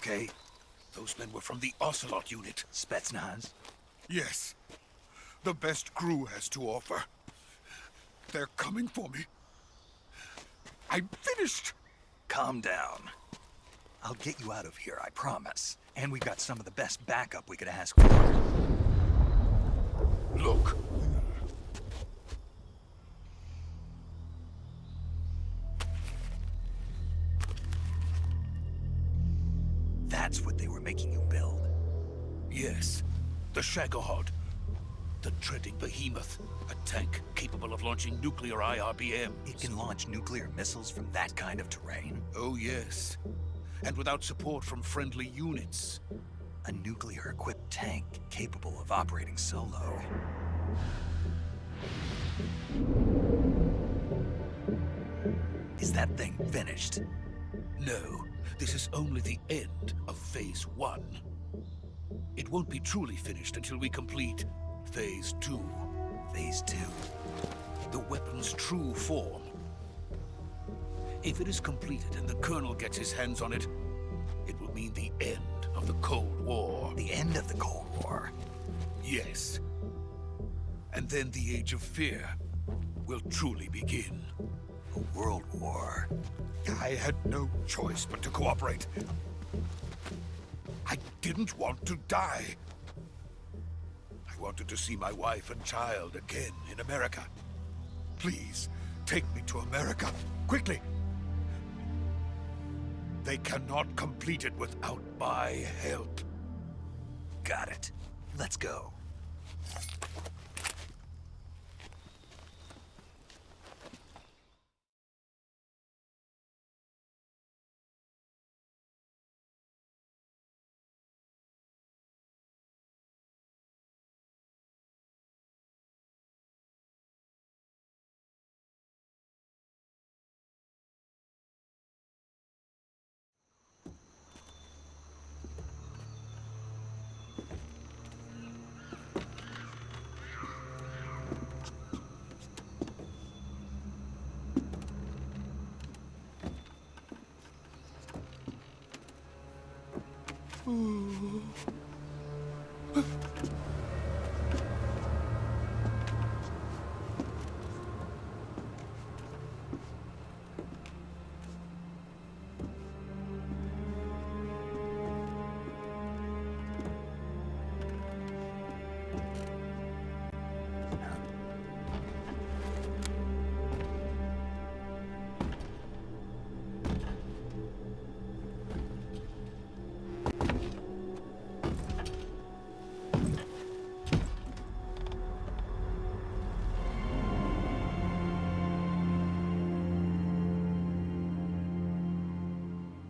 okay? Those men were from the Ocelot unit. Spetsnaz? Yes. The best crew has to offer. They're coming for me. I'm finished! Calm down. I'll get you out of here, I promise. And we've got some of the best backup we could ask for. Look. That's what they were making you build? Yes. The Shagohod. The dreading behemoth. A tank capable of launching nuclear IRBMs. It can launch nuclear missiles from that kind of terrain? Oh, yes. And without support from friendly units. A nuclear-equipped tank capable of operating solo. Is that thing finished? No. This is only the end of Phase 1. It won't be truly finished until we complete Phase 2. Phase 2? The weapon's true form. If it is completed and the Colonel gets his hands on it, it will mean the end of the Cold War. The end of the Cold War? Yes. And then the Age of Fear will truly begin. A world war. I had no choice but to cooperate. I didn't want to die. I wanted to see my wife and child again in America. Please, take me to America, quickly. They cannot complete it without my help. Got it. Let's go.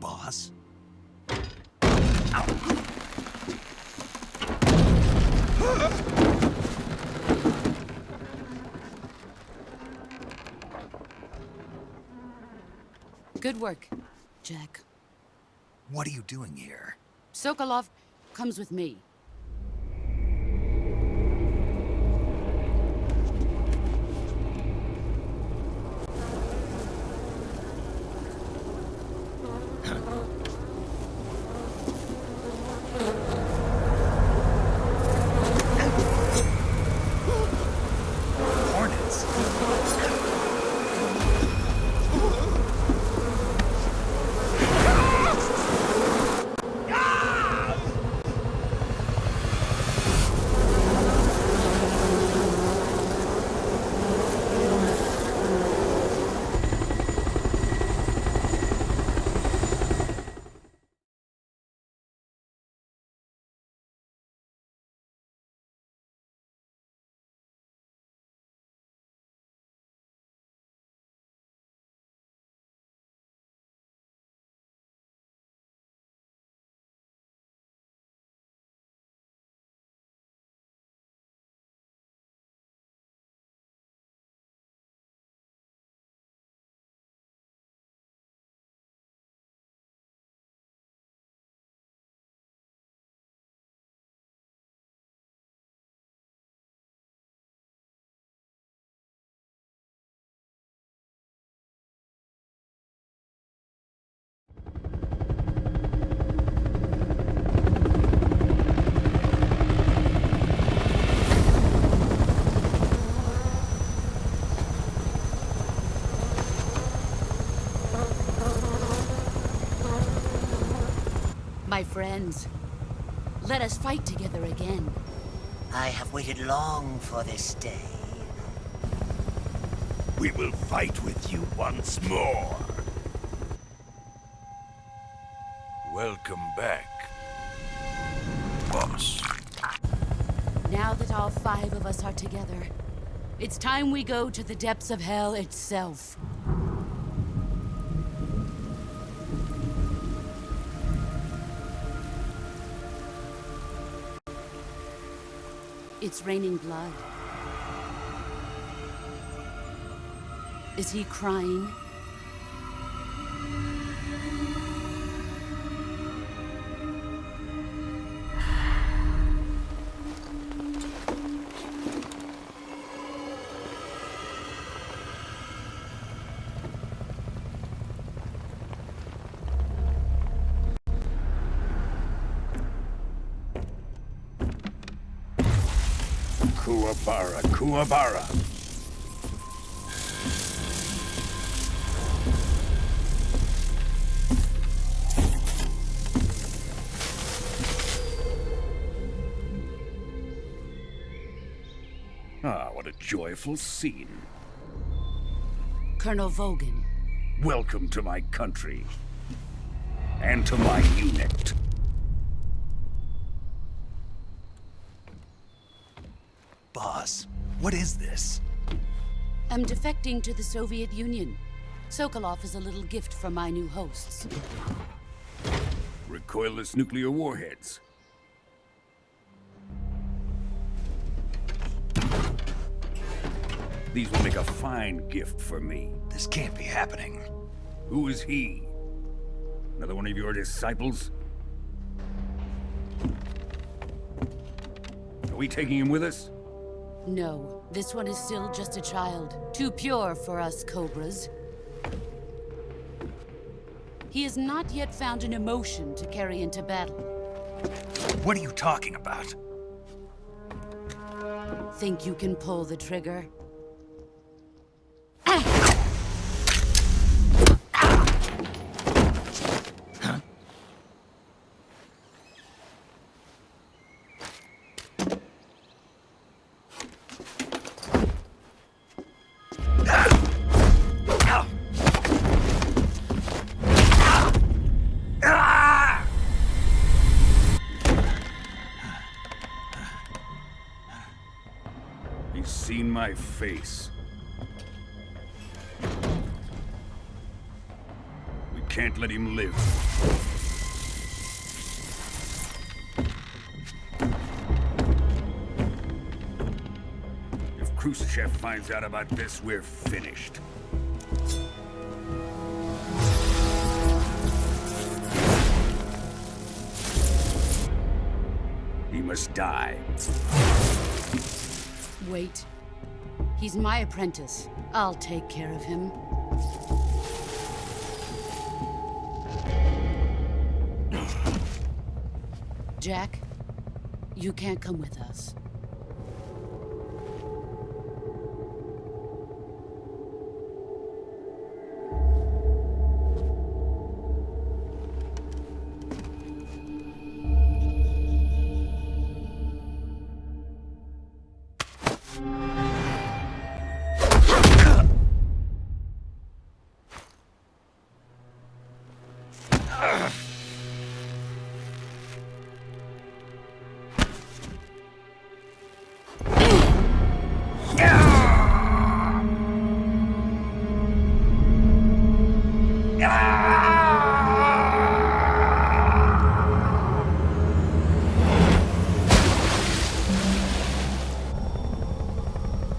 Boss? Good work, Jack. What are you doing here? Sokolov comes with me. Hornets? friends. Let us fight together again. I have waited long for this day. We will fight with you once more. Welcome back, boss. Now that all 5 of us are together, it's time we go to the depths of hell itself. It's raining blood. Is he crying? Kuwabara, Kuwabara. Ah, what a joyful scene. Colonel Vogan. Welcome to my country. And to my unit. Boss, what is this? I'm defecting to the Soviet Union. Sokolov is a little gift from my new hosts. Recoilless nuclear warheads. These will make a fine gift for me. This can't be happening. Who is he? Another one of your disciples? Are we taking him with us? No, this one is still just a child. Too pure for us Cobras. He has not yet found an emotion to carry into battle. What are you talking about? Think you can pull the trigger? He's seen my face. We can't let him live. If Khrushchev finds out about this, we're finished. He must die. Wait. He's my apprentice. I'll take care of him. Jack, you can't come with us.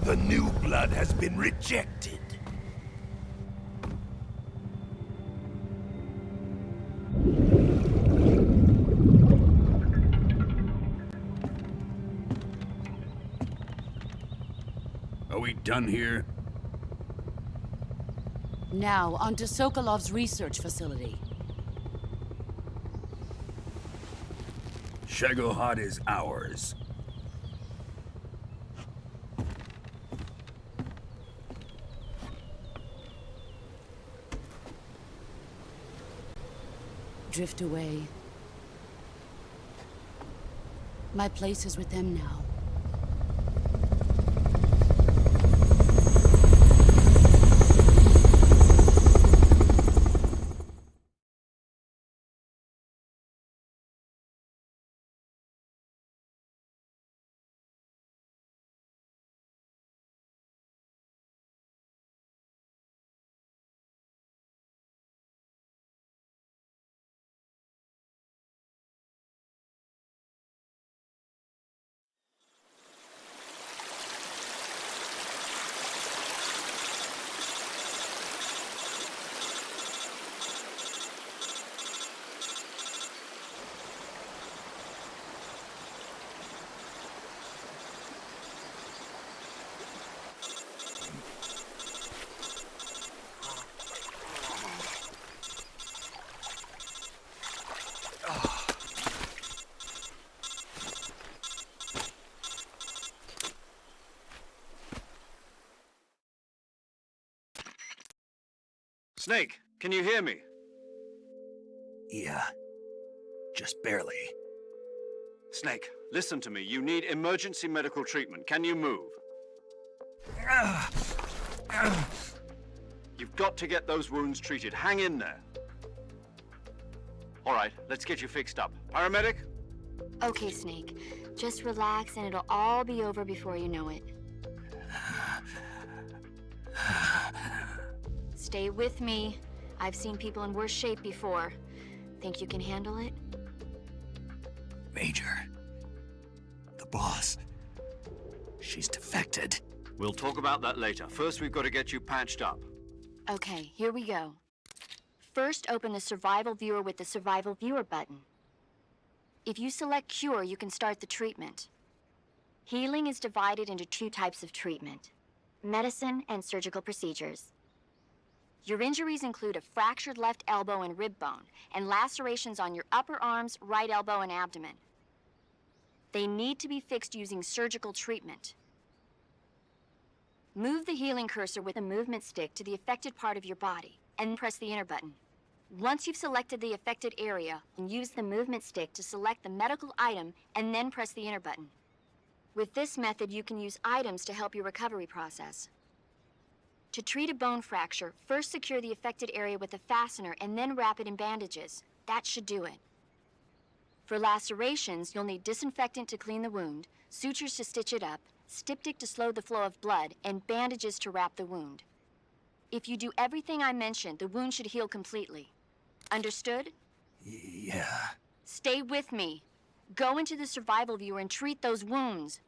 The new blood has been rejected. Are we done here? Now, onto Sokolov's research facility. Shagohod is ours. Drift away. My place is with them now. Snake, can you hear me? Yeah, just barely. Snake, listen to me. You need emergency medical treatment. Can you move? You've got to get those wounds treated. Hang in there. All right, let's get you fixed up. Paramedic? Okay, Snake. Just relax and it'll all be over before you know it. Stay with me. I've seen people in worse shape before. Think you can handle it? Major. The boss. She's defected. We'll talk about that later. First, we've got to get you patched up. Okay, here we go. First, open the Survival Viewer with the Survival Viewer button. If you select Cure, you can start the treatment. Healing is divided into two types of treatment: medicine and surgical procedures. Your injuries include a fractured left elbow and rib bone, and lacerations on your upper arms, right elbow, and abdomen. They need to be fixed using surgical treatment. Move the healing cursor with a movement stick to the affected part of your body, and press the enter button. Once you've selected the affected area, use the movement stick to select the medical item, and then press the enter button. With this method, you can use items to help your recovery process. To treat a bone fracture, first secure the affected area with a fastener and then wrap it in bandages. That should do it. For lacerations, you'll need disinfectant to clean the wound, sutures to stitch it up, styptic to slow the flow of blood, and bandages to wrap the wound. If you do everything I mentioned, the wound should heal completely. Understood? Yeah. Stay with me. Go into the Survival Viewer and treat those wounds.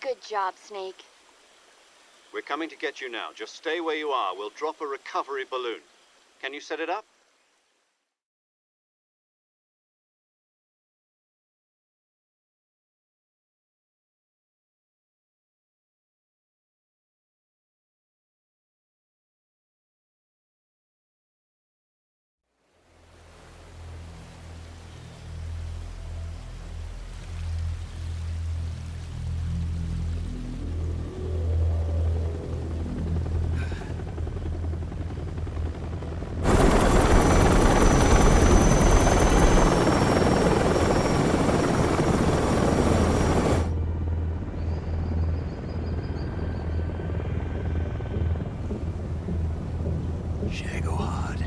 Good job, Snake. We're coming to get you now. Just stay where you are. We'll drop a recovery balloon. Can you set it up? Shagohod.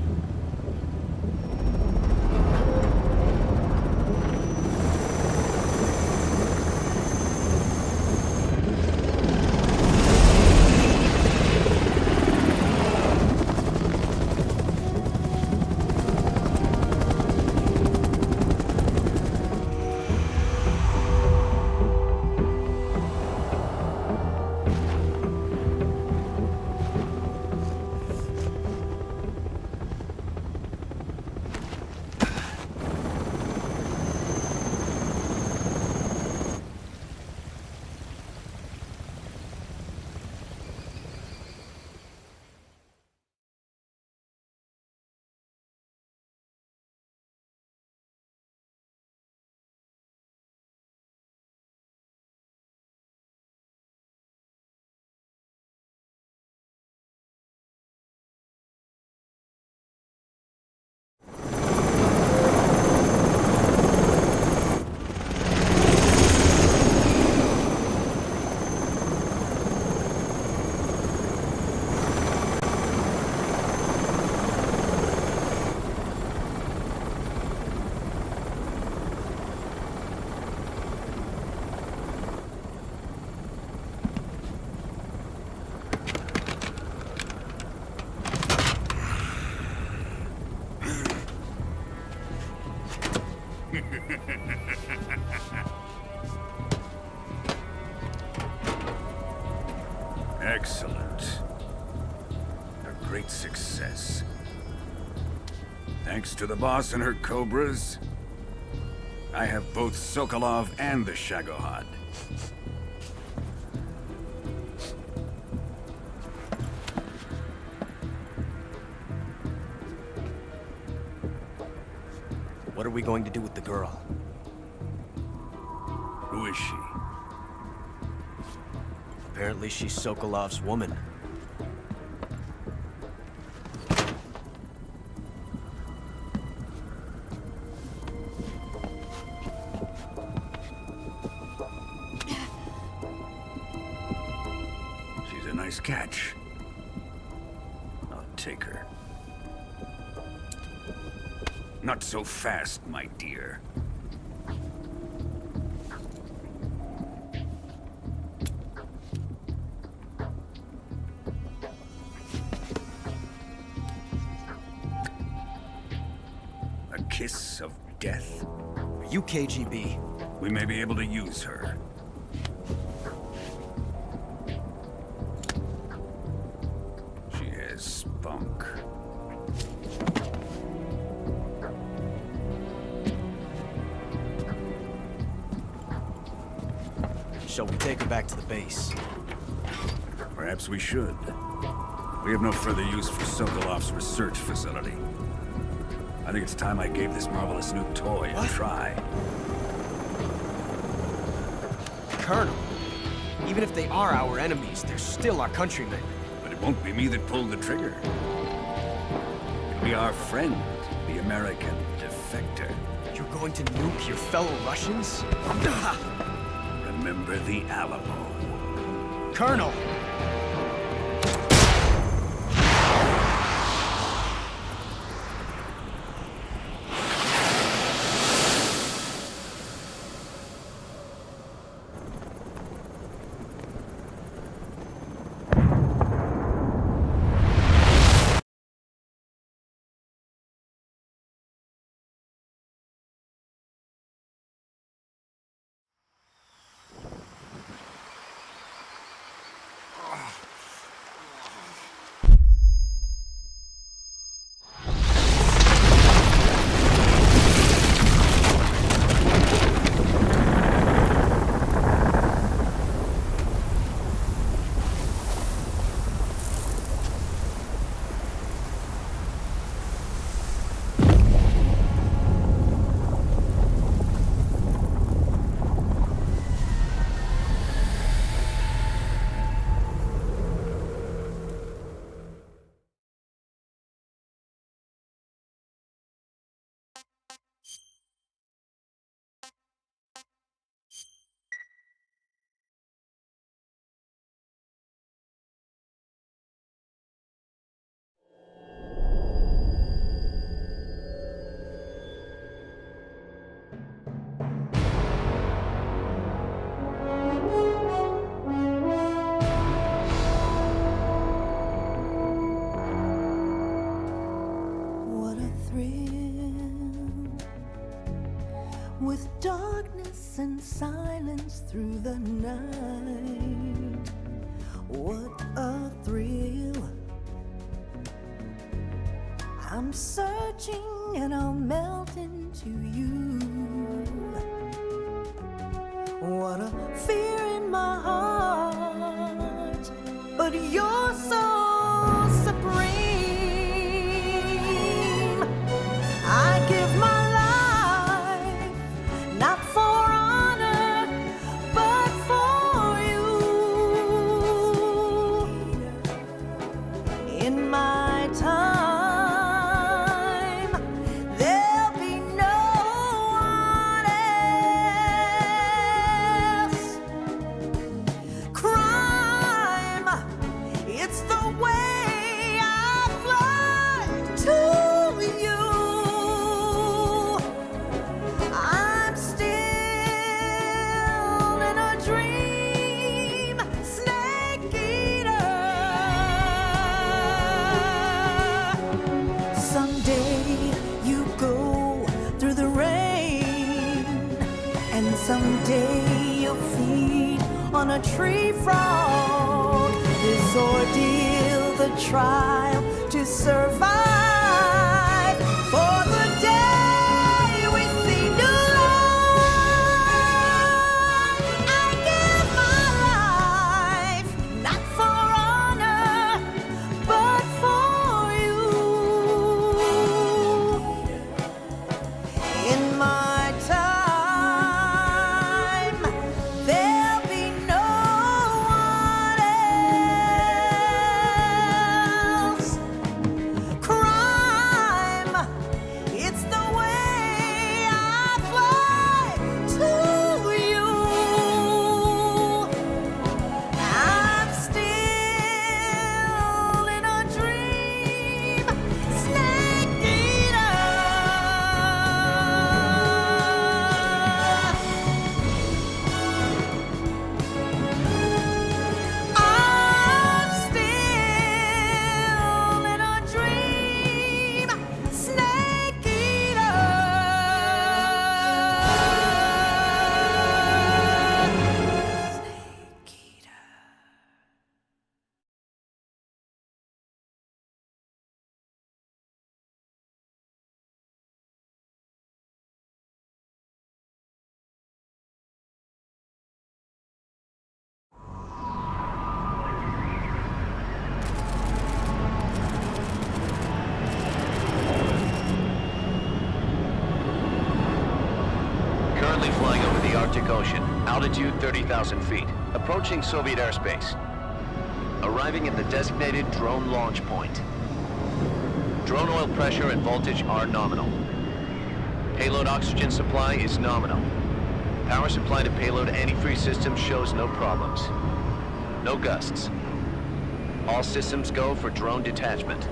Excellent. A great success. Thanks to the boss and her cobras, I have both Sokolov and the Shagohod. What are we going to do with the girl? Who is she? Apparently she's Sokolov's woman. She's a nice catch. I'll take her. Not so fast, my dear. A kiss of death? Are you KGB? We may be able to use her. She has spunk. Shall we take her back to the base? Perhaps we should. We have no further use for Sokolov's research facility. I think it's time I gave this marvelous new toy a try. Colonel, even if they are our enemies, they're still our countrymen. But it won't be me that pulled the trigger. It'll be our friend, the American defector. You're going to nuke your fellow Russians? Remember the Alamo. Colonel! With darkness and silence through the night, what a thrill. I'm searching and I'll melt into you. What a fear in my heart, but you're so supreme. I give my not for honor, but for you. In my time, there'll be no one else. Crime, it's the way I fly to you. Someday you'll feed on a tree frog. This ordeal, the trial to survive. For the day we see new life, I give my life, not for honor, but for you. In my time, cry. Pacific Ocean, altitude 30,000 feet, approaching Soviet airspace. Arriving at the designated drone launch point. Drone oil pressure and voltage are nominal. Payload oxygen supply is nominal. Power supply to payload antifreeze system shows no problems. No gusts. All systems go for drone detachment.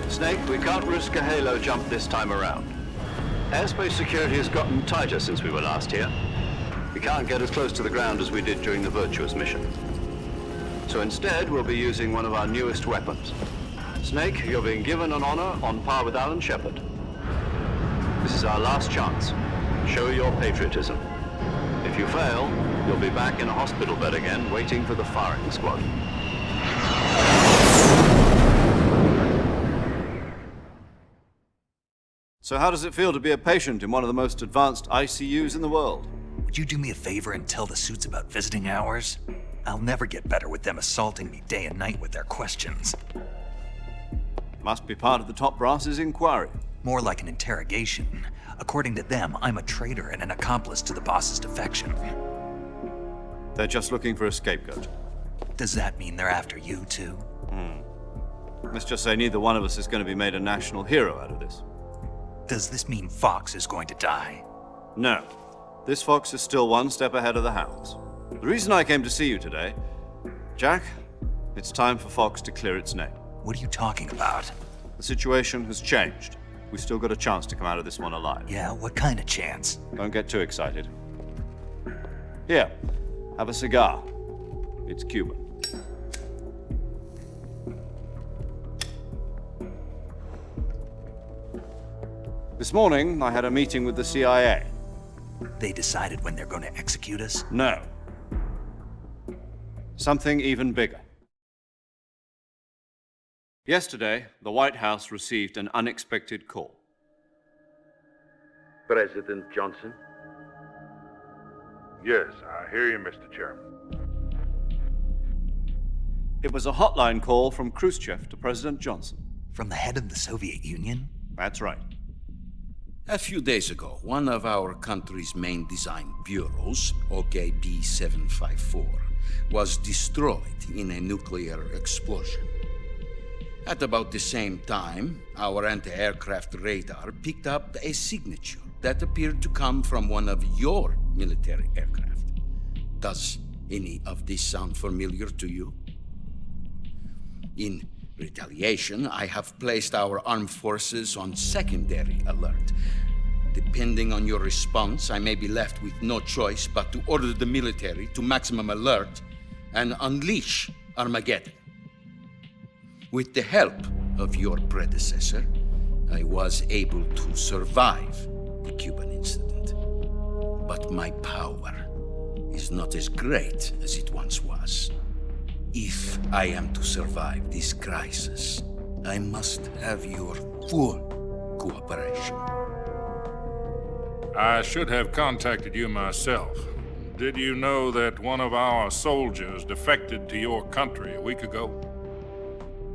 Snake, we can't risk a halo jump this time around. Airspace security has gotten tighter since we were last here. We can't get as close to the ground as we did during the Virtuous mission. So instead, we'll be using one of our newest weapons. Snake, you're being given an honor on par with Alan Shepard. This is our last chance. Show your patriotism. If you fail, you'll be back in a hospital bed again, waiting for the firing squad. So how does it feel to be a patient in one of the most advanced ICUs in the world? Would you do me a favor and tell the suits about visiting hours? I'll never get better with them assaulting me day and night with their questions. Must be part of the top brass's inquiry. More like an interrogation. According to them, I'm a traitor and an accomplice to the boss's defection. They're just looking for a scapegoat. Does that mean they're after you, too? Let's just say neither one of us is going to be made a national hero out of this. Does this mean Fox is going to die? No. This fox is still one step ahead of the hounds. The reason I came to see you today, Jack, it's time for Fox to clear its name. What are you talking about? The situation has changed. We've still got a chance to come out of this one alive. Yeah, what kind of chance? Don't get too excited. Here, have a cigar. It's Cuban. This morning, I had a meeting with the CIA. They decided when they're going to execute us? No. Something even bigger. Yesterday, the White House received an unexpected call. President Johnson? Yes, I hear you, Mr. Chairman. It was a hotline call from Khrushchev to President Johnson. From the head of the Soviet Union? That's right. A few days ago, one of our country's main design bureaus, OKB 754, was destroyed in a nuclear explosion. At about the same time, our anti-aircraft radar picked up a signature that appeared to come from one of your military aircraft. Does any of this sound familiar to you? In retaliation, I have placed our armed forces on secondary alert. Depending on your response, I may be left with no choice but to order the military to maximum alert and unleash Armageddon. With the help of your predecessor, I was able to survive the Cuban incident. But my power is not as great as it once was. If I am to survive this crisis, I must have your full cooperation. I should have contacted you myself. Did you know that one of our soldiers defected to your country a week ago?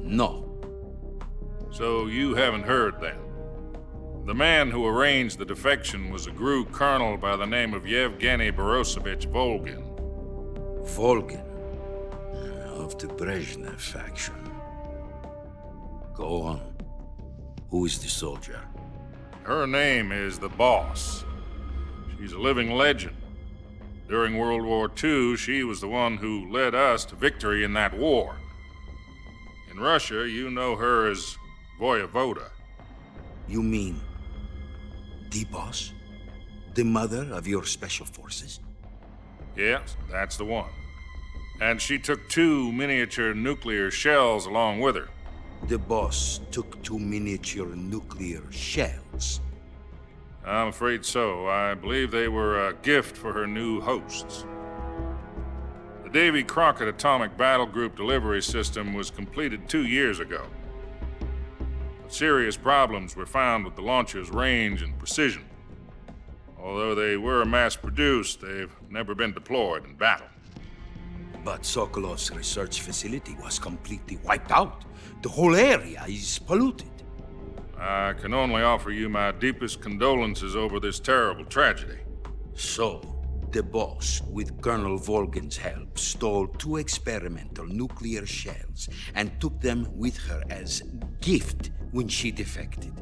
No. So you haven't heard then? The man who arranged the defection was a GRU colonel by the name of Yevgeny Borosovich Volgin. Volgin? Of the Brezhnev faction. Go on. Who is the soldier? Her name is the Boss. She's a living legend. During World War II, she was the one who led us to victory in that war. In Russia, you know her as Voyevoda. You mean the Boss? The mother of your special forces? Yes, that's the one. And she took 2 miniature nuclear shells along with her. The Boss took 2 miniature nuclear shells? I'm afraid so. I believe they were a gift for her new hosts. The Davy Crockett Atomic Battle Group delivery system was completed 2 years ago. But serious problems were found with the launcher's range and precision. Although they were mass-produced, they've never been deployed in battle. But Sokolov's research facility was completely wiped out. The whole area is polluted. I can only offer you my deepest condolences over this terrible tragedy. So, the boss, with Colonel Volgin's help, stole 2 experimental nuclear shells and took them with her as gift when she defected.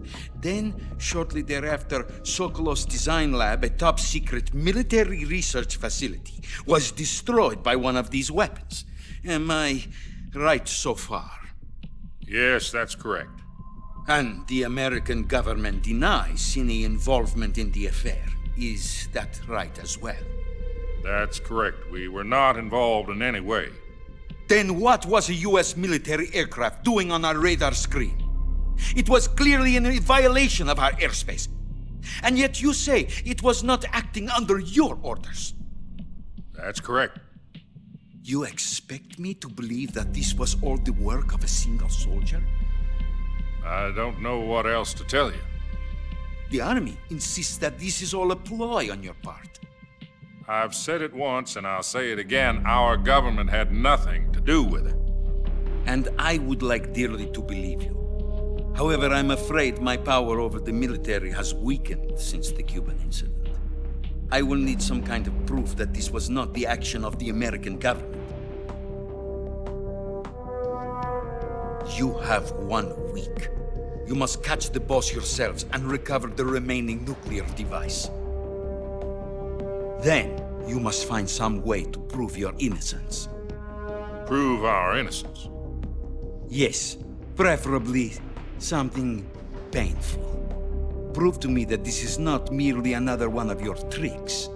Then, shortly thereafter, Sokolov's design lab, a top-secret military research facility, was destroyed by one of these weapons. Am I right so far? Yes, that's correct. And the American government denies any involvement in the affair. Is that right as well? That's correct. We were not involved in any way. Then what was a U.S. military aircraft doing on our radar screen? It was clearly in violation of our airspace. And yet you say it was not acting under your orders. That's correct. You expect me to believe that this was all the work of a single soldier? I don't know what else to tell you. The army insists that this is all a ploy on your part. I've said it once and I'll say it again. Our government had nothing to do with it. And I would like dearly to believe you. However, I'm afraid my power over the military has weakened since the Cuban incident. I will need some kind of proof that this was not the action of the American government. You have 1 week. You must catch the boss yourselves and recover the remaining nuclear device. Then, you must find some way to prove your innocence. Prove our innocence? Yes, preferably something painful. Prove to me that this is not merely another one of your tricks.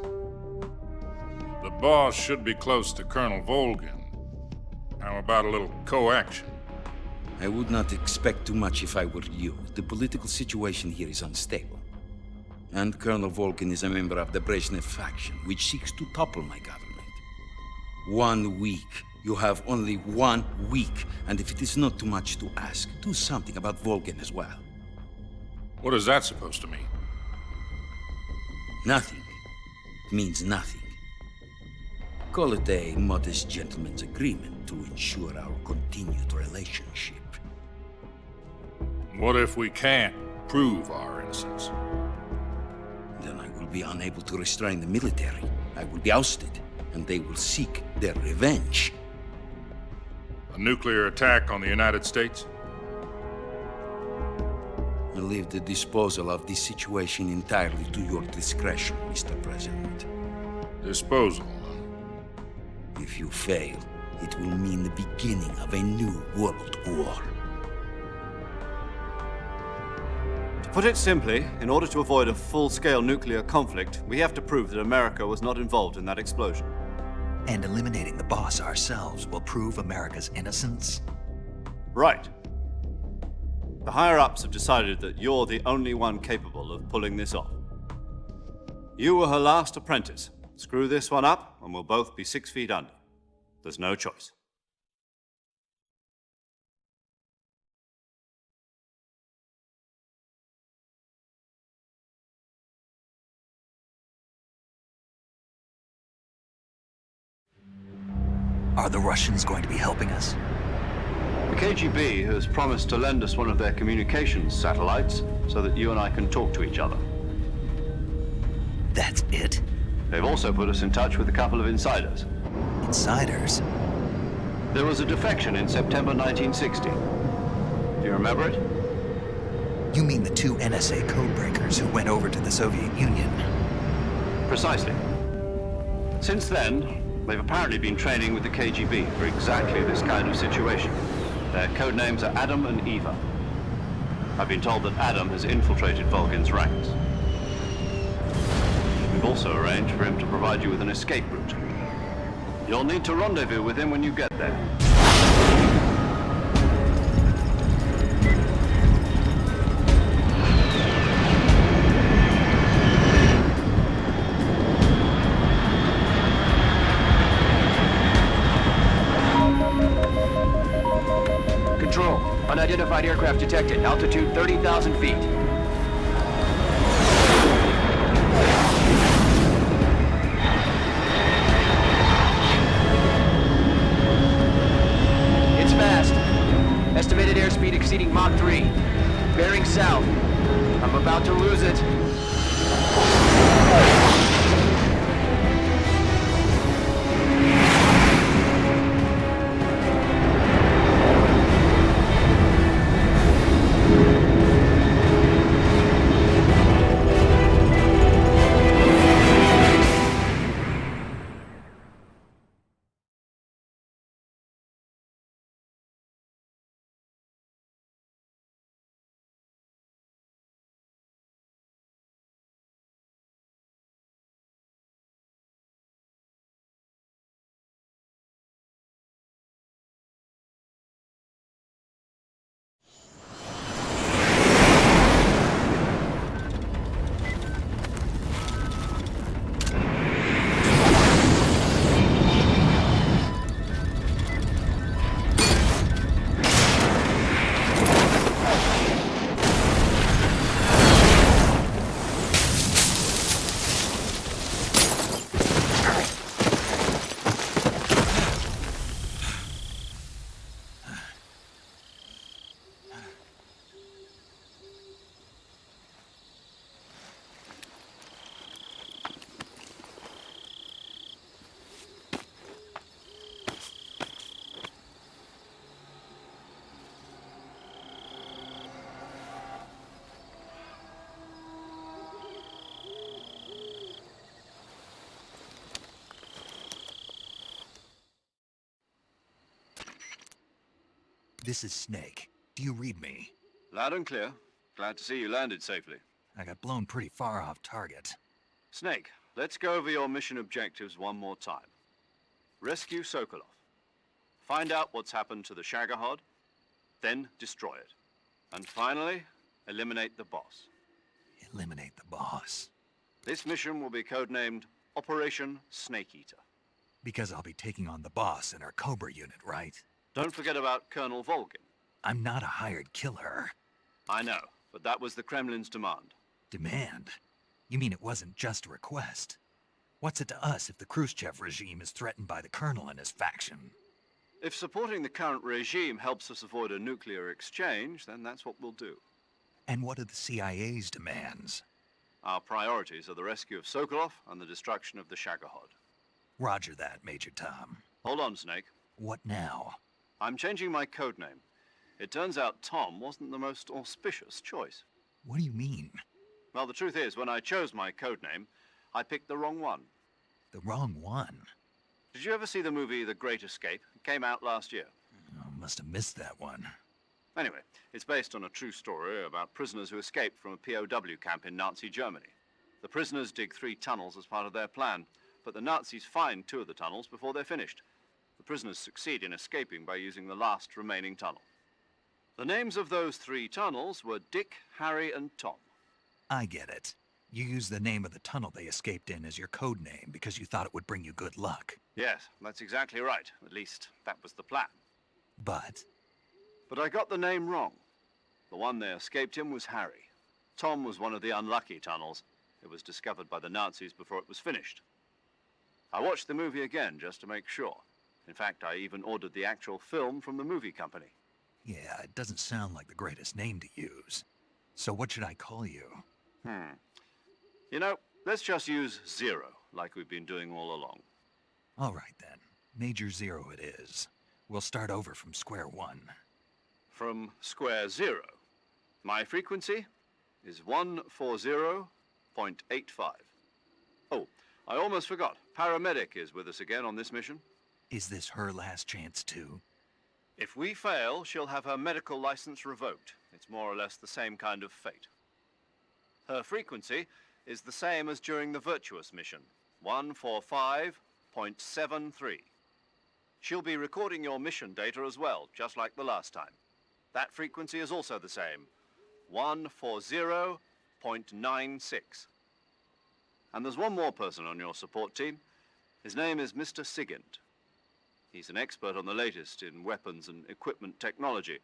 The boss should be close to Colonel Volgin. How about a little co-action? I would not expect too much if I were you. The political situation here is unstable. And Colonel Volgin is a member of the Brezhnev faction, which seeks to topple my government. 1 week. You have only 1 week. And if it is not too much to ask, do something about Volgin as well. What is that supposed to mean? Nothing. It means nothing. Call it a modest gentleman's agreement to ensure our continued relationship. What if we can't prove our innocence? Then I will be unable to restrain the military. I will be ousted, and they will seek their revenge. A nuclear attack on the United States? I leave the disposal of this situation entirely to your discretion, Mr. President. Disposal? If you fail, it will mean the beginning of a new world war. To put it simply, in order to avoid a full-scale nuclear conflict, we have to prove that America was not involved in that explosion. And eliminating the boss ourselves will prove America's innocence? Right. The higher-ups have decided that you're the only one capable of pulling this off. You were her last apprentice. Screw this one up, and we'll both be 6 feet under. There's no choice. Are the Russians going to be helping us? The KGB has promised to lend us one of their communications satellites so that you and I can talk to each other. That's it? They've also put us in touch with a couple of insiders. Insiders? There was a defection in September 1960. Do you remember it? You mean the 2 NSA codebreakers who went over to the Soviet Union? Precisely. Since then, they've apparently been training with the KGB for exactly this kind of situation. Their code names are Adam and Eva. I've been told that Adam has infiltrated Volgin's ranks. We've also arranged for him to provide you with an escape route. You'll need to rendezvous with him when you get there. Control. Unidentified aircraft detected. Altitude 30,000 feet. It's fast. Estimated airspeed exceeding Mach 3. Bearing south. I'm about to lose it. This is Snake. Do you read me? Loud and clear. Glad to see you landed safely. I got blown pretty far off target. Snake, let's go over your mission objectives one more time. Rescue Sokolov. Find out what's happened to the Shagohod, then destroy it. And finally, eliminate the boss. Eliminate the boss. This mission will be codenamed Operation Snake Eater. Because I'll be taking on the boss in our Cobra unit, right? Don't forget about Colonel Volgin. I'm not a hired killer. I know, but that was the Kremlin's demand. Demand? You mean it wasn't just a request? What's it to us if the Khrushchev regime is threatened by the Colonel and his faction? If supporting the current regime helps us avoid a nuclear exchange, then that's what we'll do. And what are the CIA's demands? Our priorities are the rescue of Sokolov and the destruction of the Shagohod. Roger that, Major Tom. Hold on, Snake. What now? I'm changing my codename. It turns out Tom wasn't the most auspicious choice. What do you mean? Well, the truth is, when I chose my codename, I picked the wrong one. The wrong one? Did you ever see the movie The Great Escape? It came out last year. Oh, must have missed that one. Anyway, it's based on a true story about prisoners who escaped from a POW camp in Nazi Germany. The prisoners dig 3 tunnels as part of their plan, but the Nazis find 2 of the tunnels before they're finished. The prisoners succeed in escaping by using the last remaining tunnel. The names of those 3 tunnels were Dick, Harry, and Tom. I get it. You used the name of the tunnel they escaped in as your code name because you thought it would bring you good luck. Yes, that's exactly right. At least, that was the plan. But I got the name wrong. The one they escaped in was Harry. Tom was one of the unlucky tunnels. It was discovered by the Nazis before it was finished. I watched the movie again just to make sure. In fact, I even ordered the actual film from the movie company. yeah, it doesn't sound like the greatest name to use. So what should I call you? You know, let's just use Zero, like we've been doing all along. All right then. Major Zero it is. We'll start over from square one. From square 0. My frequency is 140.85. Oh, I almost forgot. Paramedic is with us again on this mission. Is this her last chance too? If we fail, she'll have her medical license revoked. It's more or less the same kind of fate. Her frequency is the same as during the Virtuous mission, 145.73. She'll be recording your mission data as well, just like the last time. That frequency is also the same, 140.96. And there's one more person on your support team. His name is Mr. Sigint. He's an expert on the latest in weapons and equipment technology.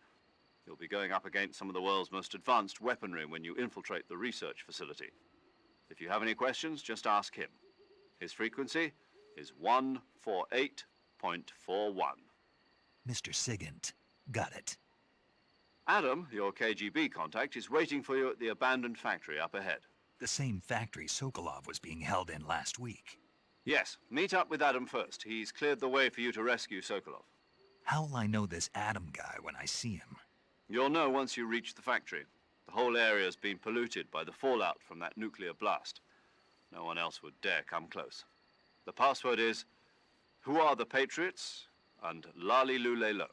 You'll be going up against some of the world's most advanced weaponry when you infiltrate the research facility. If you have any questions, just ask him. His frequency is 148.41. Mr. Sigint. Got it. Adam, your KGB contact, is waiting for you at the abandoned factory up ahead. The same factory Sokolov was being held in last week. Yes, meet up with Adam first. He's cleared the way for you to rescue Sokolov. How'll I know this Adam guy when I see him? You'll know once you reach the factory. The whole area's been polluted by the fallout from that nuclear blast. No one else would dare come close. The password is, "Who are the Patriots?" and Lali Lulelo.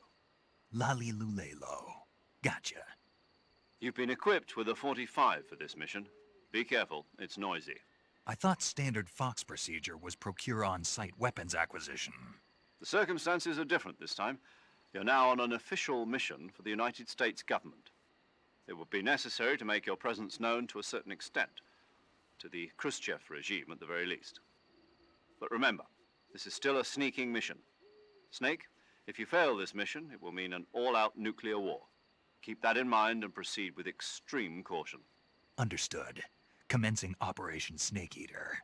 Lali Lulelo. Gotcha. You've been equipped with a 45 for this mission. Be careful, it's noisy. I thought standard Fox procedure was procure on-site weapons acquisition. The circumstances are different this time. You're now on an official mission for the United States government. It would be necessary to make your presence known to a certain extent, to the Khrushchev regime at the very least. But remember, this is still a sneaking mission. Snake, if you fail this mission, it will mean an all-out nuclear war. Keep that in mind and proceed with extreme caution. Understood. Commencing Operation Snake Eater.